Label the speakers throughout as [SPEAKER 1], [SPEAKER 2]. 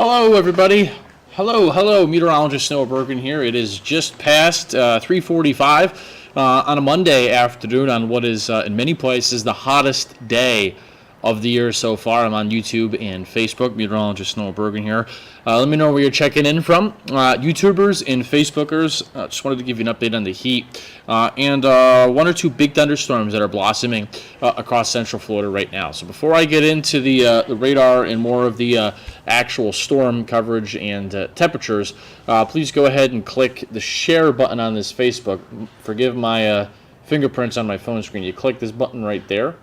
[SPEAKER 1] Hello, everybody. Hello, Meteorologist Bergren here. It is just past 3:45 on a Monday afternoon on what is, in many places, the hottest day of the year so far. I'm on YouTube and Facebook, Meteorologist Bergren here. Let me know where you're checking in from. YouTubers and Facebookers, just wanted to give you an update on the heat and one or two big thunderstorms that are blossoming across Central Florida right now. So before I get into the radar and more of the actual storm coverage and temperatures, please go ahead and click the share button on this Facebook. Forgive my fingerprints on my phone screen. You click this button right there.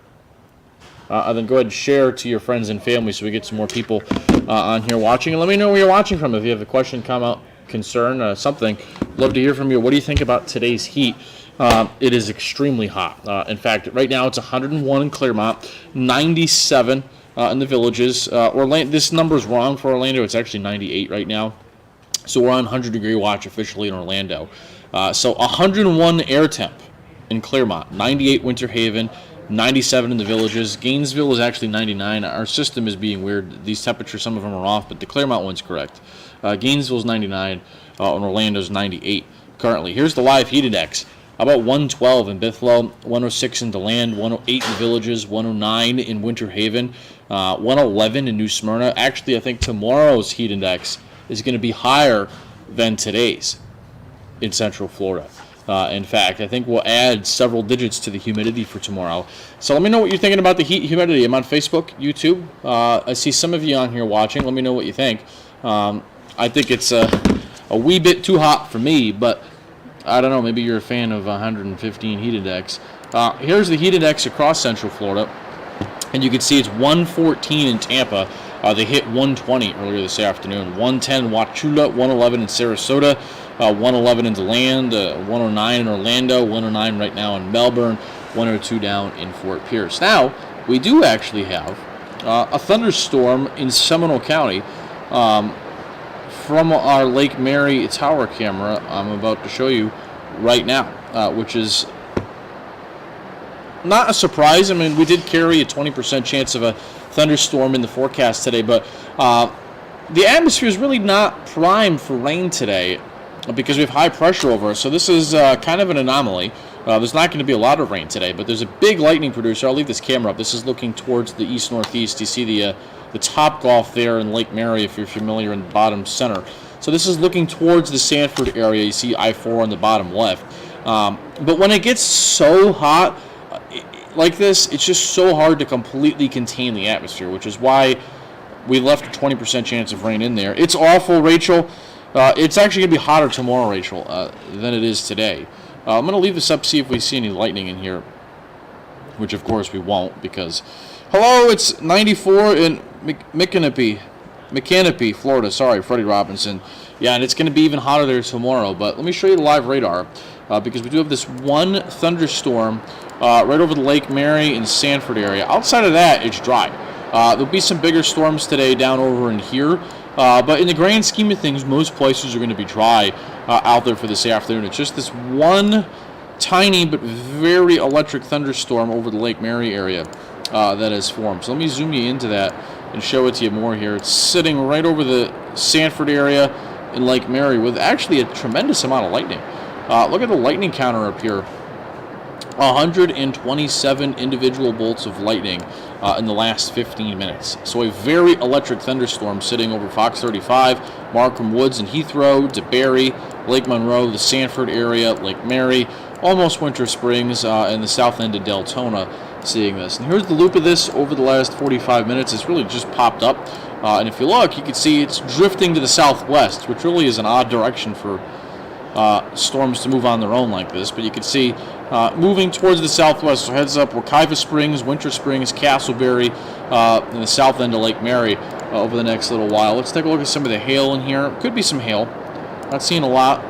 [SPEAKER 1] And then go ahead and share to your friends and family so we get some more people on here watching. And let me know where you're watching from. If you have a question, comment, concern, something, love to hear from you. What do you think about today's heat? It is extremely hot. In fact, right now it's 101 in Clermont, 97 in the Villages. Orlando, this number is wrong for Orlando. It's actually 98 right now. So we're on 100-degree watch officially in Orlando. So 101 air temp in Clermont, 98 Winter Haven, 97 in the Villages. Gainesville is actually 99. Our system is being weird. These temperatures, some of them are off, but the Clermont one's correct. Gainesville's 99, and Orlando's 98 currently. Here's the live heat index. How about 112 in Bithlo, 106 in DeLand, 108 in the Villages, 109 in Winter Haven, 111 in New Smyrna. Actually, I think tomorrow's heat index is going to be higher than today's in Central Florida. In fact, I think we'll add several digits to the humidity for tomorrow. So let me know what you're thinking about the heat humidity. I'm on Facebook, YouTube. I see some of you on here watching. Let me know what you think. I think it's a wee bit too hot for me, but I don't know. Maybe you're a fan of 115 heat index. Here's the heat index across Central Florida, and you can see it's 114 in Tampa. They hit 120 earlier this afternoon. 110 Wauchula, 111 in Sarasota. 111 in DeLand, 109 in Orlando, 109 right now in Melbourne, 102 down in Fort Pierce. Now, we do actually have a thunderstorm in Seminole County from our Lake Mary tower camera I'm about to show you right now, which is not a surprise. I mean, we did carry a 20% chance of a thunderstorm in the forecast today, but the atmosphere is really not primed for rain today, because we have high pressure over us. So this is kind of an anomaly. There's not going to be a lot of rain today, but there's a big lightning producer. I'll leave this camera up. This is looking towards the east-northeast. You see the Top Golf there in Lake Mary, if you're familiar, in the bottom center. So this is looking towards the Sanford area. You see I-4 on the bottom left. But when it gets so hot like this, it's just so hard to completely contain the atmosphere, which is why we left a 20% chance of rain in there. It's awful, Rachel. It's actually going to be hotter tomorrow, Rachel, than it is today. I'm going to leave this up, see if we see any lightning in here, which of course we won't, because, hello, it's 94 in Mechanipe, Florida. Sorry, Freddie Robinson. Yeah, and it's going to be even hotter there tomorrow. But let me show you the live radar, because we do have this one thunderstorm right over the Lake Mary and Sanford area. Outside of that, it's dry. There'll be some bigger storms today down over in here. But in the grand scheme of things, most places are going to be dry out there for this afternoon. It's just this one tiny but very electric thunderstorm over the Lake Mary area that has formed. So let me zoom you into that and show it to you more here. It's sitting right over the Sanford area in Lake Mary with actually a tremendous amount of lightning. Look at the lightning counter up here. 127 individual bolts of lightning in the last 15 minutes. So a very electric thunderstorm sitting over Fox 35, Markham Woods and Heathrow, DeBerry, Lake Monroe, the Sanford area, Lake Mary, almost Winter Springs, and the south end of Deltona seeing this. And here's the loop of this over the last 45 minutes. It's really just popped up. And if you look, you can see it's drifting to the southwest, which really is an odd direction for storms to move on their own like this. But you can see moving towards the southwest. So heads up, Wekiva Springs, Winter Springs, Castleberry, in the south end of Lake Mary over the next little while. Let's take a look at some of the hail in here. Could be some hail. Not seeing a lot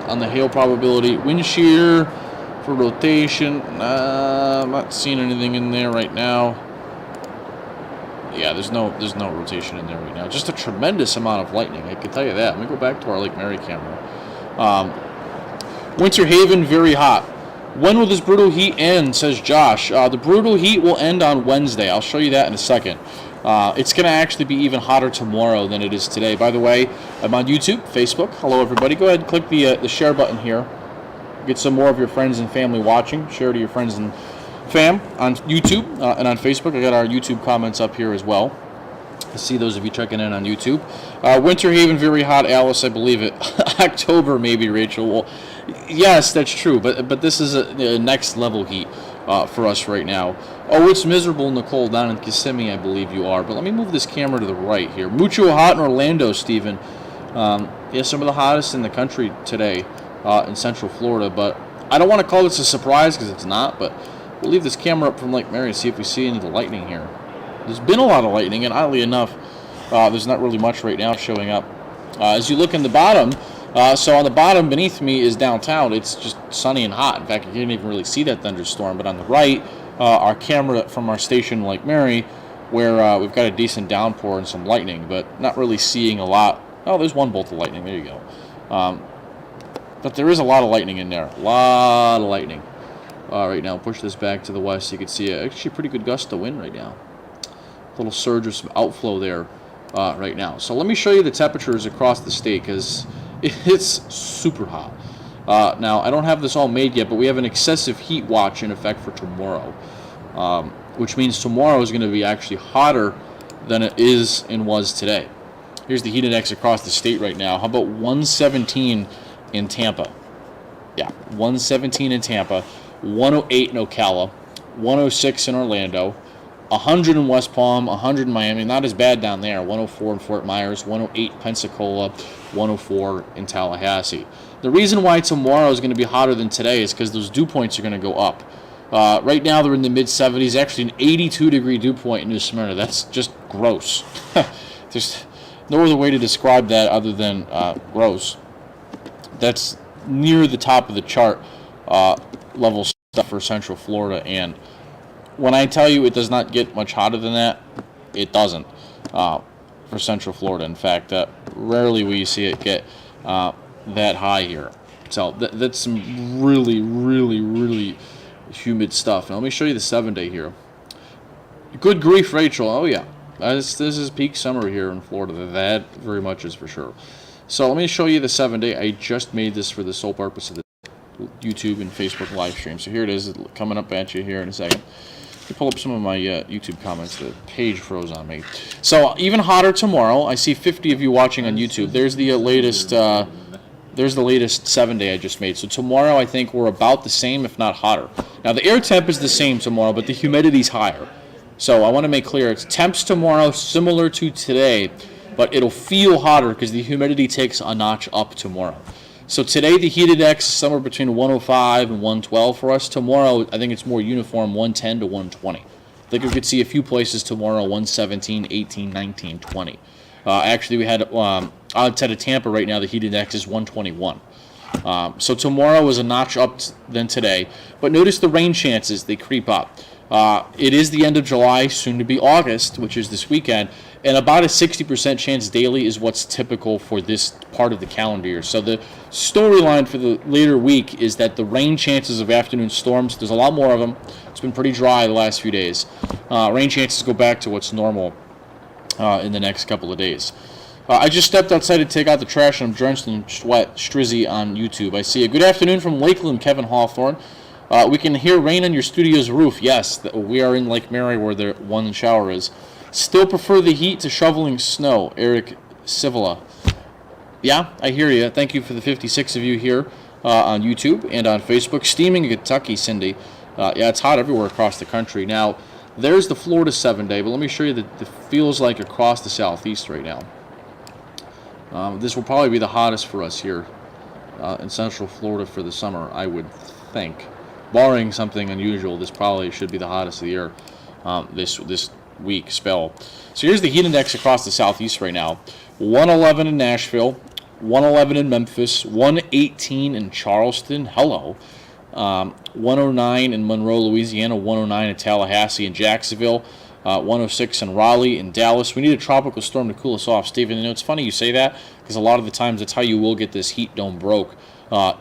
[SPEAKER 1] on the hail probability. Wind shear for rotation. I'm not seeing anything in there right now. Yeah, there's no rotation in there right now. Just a tremendous amount of lightning, I can tell you that. Let me go back to our Lake Mary camera. Winter Haven, very hot. When will this brutal heat end, says Josh. The brutal heat will end on Wednesday. I'll show you that in a second. It's going to actually be even hotter tomorrow than it is today. By the way, I'm on YouTube, Facebook. Hello, everybody. Go ahead and click the share button here. Get some more of your friends and family watching. Share to your friends and fam on YouTube and on Facebook. I got our YouTube comments up here as well. I see those of you checking in on YouTube. Winter Haven, very hot. Alice, I believe it. October, maybe, Rachel. Well, yes, that's true. But this is a next level heat for us right now. Oh, it's miserable, Nicole, down in Kissimmee, I believe you are. But let me move this camera to the right here. Mucho hot in Orlando, Stephen. Yeah, some of the hottest in the country today in Central Florida. But I don't want to call this a surprise because it's not. But we'll leave this camera up from Lake Mary to see if we see any of the lightning here. There's been a lot of lightning, and oddly enough, there's not really much right now showing up. As you look in the bottom, so on the bottom beneath me is downtown. It's just sunny and hot. In fact, you can't even really see that thunderstorm. But on the right, our camera from our station in Lake Mary, where we've got a decent downpour and some lightning, but not really seeing a lot. Oh, there's one bolt of lightning. There you go. But there is a lot of lightning in there. A lot of lightning. Right now, push this back to the west. You can see actually a pretty good gust of wind right now. Little surge of some outflow there right now. So let me show you the temperatures across the state because it's super hot. Now, I don't have this all made yet, but we have an excessive heat watch in effect for tomorrow, which means tomorrow is going to be actually hotter than it is and was today. Here's the heat index across the state right now. How about 117 in Tampa? Yeah, 117 in Tampa, 108 in Ocala, 106 in Orlando, 100 in West Palm, 100 in Miami, not as bad down there, 104 in Fort Myers, 108 Pensacola, 104 in Tallahassee. The reason why tomorrow is going to be hotter than today is because those dew points are going to go up. Right now they're in the mid-70s, actually an 82-degree dew point in New Smyrna. That's just gross. There's no other way to describe that other than gross. That's near the top of the chart level stuff for Central Florida, and when I tell you it does not get much hotter than that, it doesn't for Central Florida. In fact, rarely will you see it get that high here. So that's some really, really, really humid stuff. Now let me show you the 7-day here. Good grief, Rachel. Oh, yeah. This is peak summer here in Florida. That very much is for sure. So let me show you the 7-day. I just made this for the sole purpose of the YouTube and Facebook live stream. So here it is coming up at you here in a second. Let me pull up some of my YouTube comments. The page froze on me. So even hotter tomorrow. I see 50 of you watching on YouTube. There's the latest. There's the latest 7-day I just made. So tomorrow I think we're about the same, if not hotter. Now the air temp is the same tomorrow, but the humidity's higher. So I want to make clear it's temps tomorrow similar to today, but it'll feel hotter because the humidity takes a notch up tomorrow. So today the heat index is somewhere between 105 and 112 for us. Tomorrow I think it's more uniform, 110 to 120. I think we could see a few places tomorrow, 117, 18, 19, 20. Actually, we had outside of Tampa right now, the heat index is 121. So tomorrow is a notch up than today. But notice the rain chances, they creep up. It is the end of July, soon to be August, which is this weekend, and about a 60% chance daily is what's typical for this part of the calendar year. So the storyline for the later week is that the rain chances of afternoon storms, there's a lot more of them. It's been pretty dry the last few days. Rain chances go back to what's normal in the next couple of days. I just stepped outside to take out the trash and I'm drenched in sweat. Strizzy on YouTube. I see a good afternoon from Lakeland, Kevin Hawthorne. We can hear rain on your studio's roof. Yes, we are in Lake Mary where the one shower is. Still prefer the heat to shoveling snow. Eric Civila. Yeah, I hear you. Thank you for the 56 of you here on YouTube and on Facebook. Steaming in Kentucky, Cindy. Yeah, it's hot everywhere across the country. Now, there's the Florida 7-day, but let me show you the feels like across the southeast right now. This will probably be the hottest for us here in Central Florida for the summer, I would think. Barring something unusual, this probably should be the hottest of the year this week spell. So here's the heat index across the southeast right now. 111 in Nashville, 111 in Memphis, 118 in Charleston. Hello. 109 in Monroe, Louisiana, 109 in Tallahassee and Jacksonville, 106 in Raleigh and Dallas. We need a tropical storm to cool us off. Stephen, you know, it's funny you say that because a lot of the times that's how you will get this heat dome broke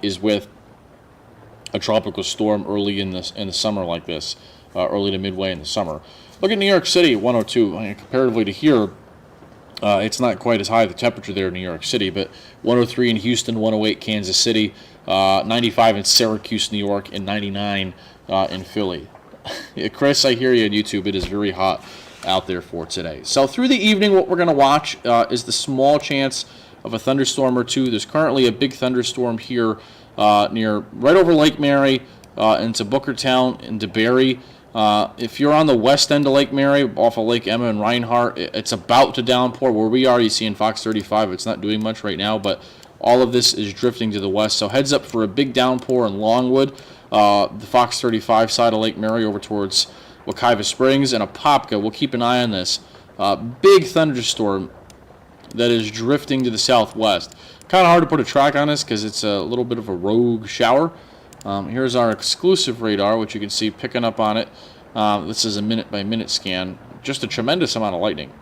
[SPEAKER 1] is with a tropical storm early in the summer like this. early to midway in the summer. Look at New York City, 102. I mean, comparatively to here, it's not quite as high the temperature there in New York City, but 103 in Houston, 108 Kansas City, 95 in Syracuse, New York, and 99 in Philly. Chris, I hear you on YouTube. It is very hot out there for today. So through the evening, what we're going to watch is the small chance of a thunderstorm or two. There's currently a big thunderstorm here right over Lake Mary into Bookertown, into Barry. If you're on the west end of Lake Mary, off of Lake Emma and Reinhardt, it's about to downpour. Where we are, you see in Fox 35, it's not doing much right now, but all of this is drifting to the west. So heads up for a big downpour in Longwood, the Fox 35 side of Lake Mary over towards Wekiva Springs, and Apopka. We'll keep an eye on this. Big thunderstorm that is drifting to the southwest. Kind of hard to put a track on this because it's a little bit of a rogue shower. Here's our exclusive radar, which you can see picking up on it. This is a minute-by-minute scan. Just a tremendous amount of lightning.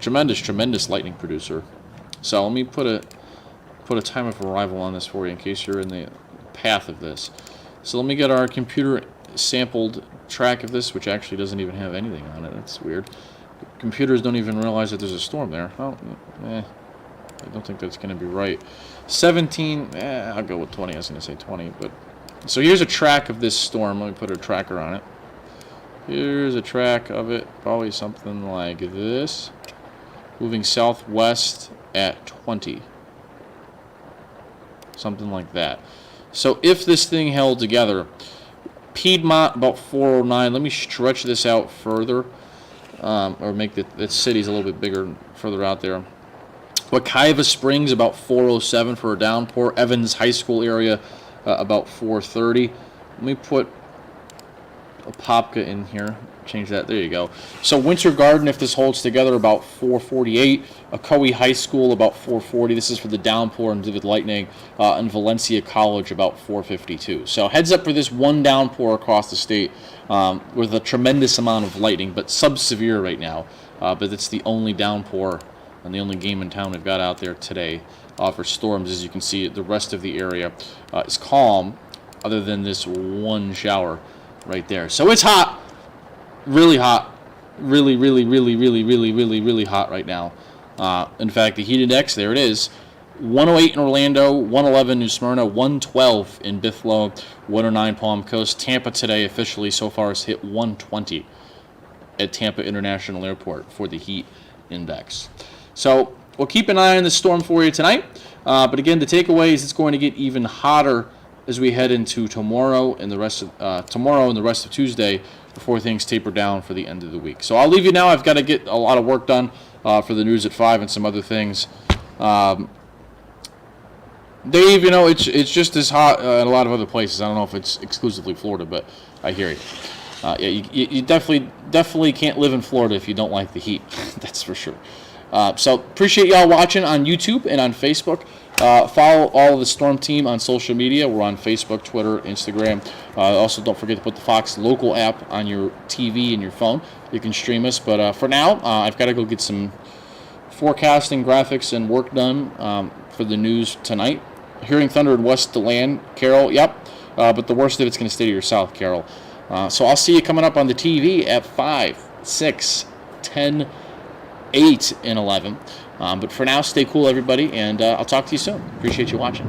[SPEAKER 1] Tremendous lightning producer. So let me put a time of arrival on this for you in case you're in the path of this. So let me get our computer sampled track of this, which actually doesn't even have anything on it. That's weird. Computers don't even realize that there's a storm there. Oh, I don't think that's going to be right. 17, I'll go with 20. I was going to say 20, but so here's a track of this storm. Let me put a tracker on it. Here's a track of it, probably something like this, moving southwest at 20, something like that. So if this thing held together, Piedmont about 409. Let me stretch this out further, or make the cities a little bit bigger further out there. Wekiva Springs about 407 for a downpour. Evans High School area about 430. Let me put Apopka in here. Change that. There you go. So Winter Garden, if this holds together, about 448. Ocoee High School about 440. This is for the downpour and vivid lightning. And Valencia College about 452. So heads up for this one downpour across the state with a tremendous amount of lightning, but sub-severe right now. But it's the only downpour and the only game in town we've got out there today for storms. As you can see, the rest of the area is calm, other than this one shower right there. So it's hot. Really hot, really hot right now. In fact, the heat index, there it is, 108 in Orlando, 111 New Smyrna, 112 in Bithlo, 109 Palm Coast. Tampa today officially so far has hit 120 at Tampa International Airport for the heat index. So we'll keep an eye on the storm for you tonight. But again, the takeaway is it's going to get even hotter as we head into tomorrow and the rest of Tuesday, before things taper down for the end of the week. So I'll leave you now. I've got to get a lot of work done for the news at 5 and some other things. Dave, you know, it's just as hot in a lot of other places. I don't know if it's exclusively Florida, but I hear you. Yeah, you definitely can't live in Florida if you don't like the heat. That's for sure. So appreciate y'all watching on YouTube and on Facebook. Follow all of the Storm Team on social media. We're on Facebook, Twitter, Instagram. Also, don't forget to put the Fox Local app on your TV and your phone. You can stream us. But for now, I've got to go get some forecasting, graphics, and work done for the news tonight. Hearing thunder in west to land, Carol. Yep. But the worst of it's going to stay to your south, Carol. So I'll see you coming up on the TV at 5, 6, 10, 8, and 11. But for now, stay cool, everybody, and I'll talk to you soon. Appreciate you watching.